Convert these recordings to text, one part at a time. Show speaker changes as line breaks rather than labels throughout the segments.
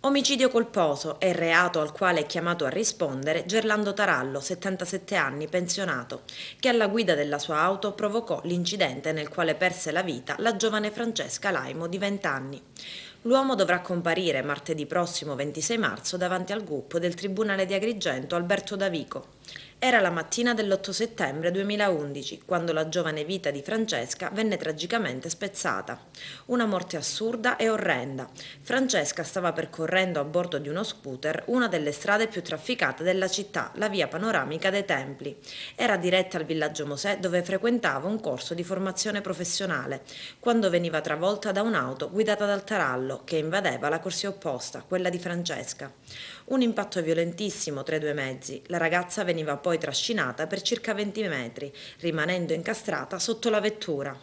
Omicidio colposo è il reato al quale è chiamato a rispondere Gerlando Tarallo, 77 anni, pensionato, che alla guida della sua auto provocò l'incidente nel quale perse la vita la giovane Francesca Laimo di 20 anni. L'uomo dovrà comparire martedì prossimo 26 marzo davanti al GUP del Tribunale di Agrigento Alberto Davico. Era la mattina dell'8 settembre 2011, quando la giovane vita di Francesca venne tragicamente spezzata. Una morte assurda e orrenda. Francesca stava percorrendo a bordo di uno scooter una delle strade più trafficate della città, la via panoramica dei Templi. Era diretta al villaggio Mosè dove frequentava un corso di formazione professionale, quando veniva travolta da un'auto guidata dal tarallo che invadeva la corsia opposta, quella di Francesca. Un impatto violentissimo tra i due mezzi. La ragazza veniva poi trascinata per circa 20 metri, rimanendo incastrata sotto la vettura.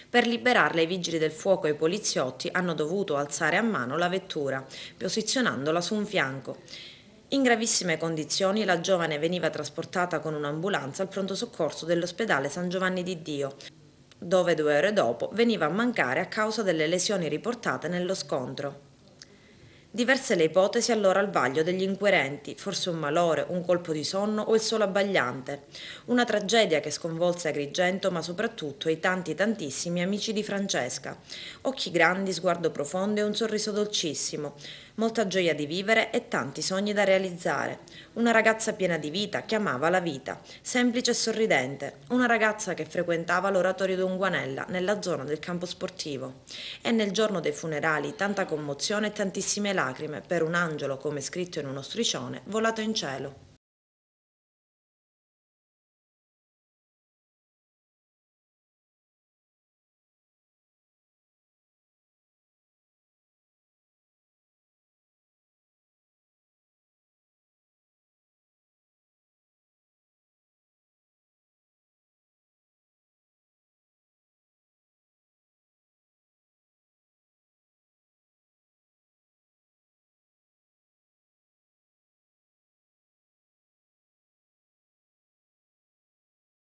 Per liberarla i vigili del fuoco e i poliziotti hanno dovuto alzare a mano la vettura, posizionandola su un fianco. In gravissime condizioni la giovane veniva trasportata con un'ambulanza al pronto soccorso dell'ospedale San Giovanni di Dio, dove 2 ore dopo veniva a mancare a causa delle lesioni riportate nello scontro. Diverse le ipotesi allora al vaglio degli inquirenti, forse un malore, un colpo di sonno o il solo abbagliante. Una tragedia che sconvolse Agrigento ma soprattutto i tantissimi amici di Francesca. Occhi grandi, sguardo profondo e un sorriso dolcissimo. Molta gioia di vivere e tanti sogni da realizzare. Una ragazza piena di vita che amava la vita, semplice e sorridente. Una ragazza che frequentava l'oratorio d'Unguanella, nella zona del campo sportivo. E nel giorno dei funerali tanta commozione e tantissime lacrime per un angelo, come scritto in uno striscione, volato in cielo.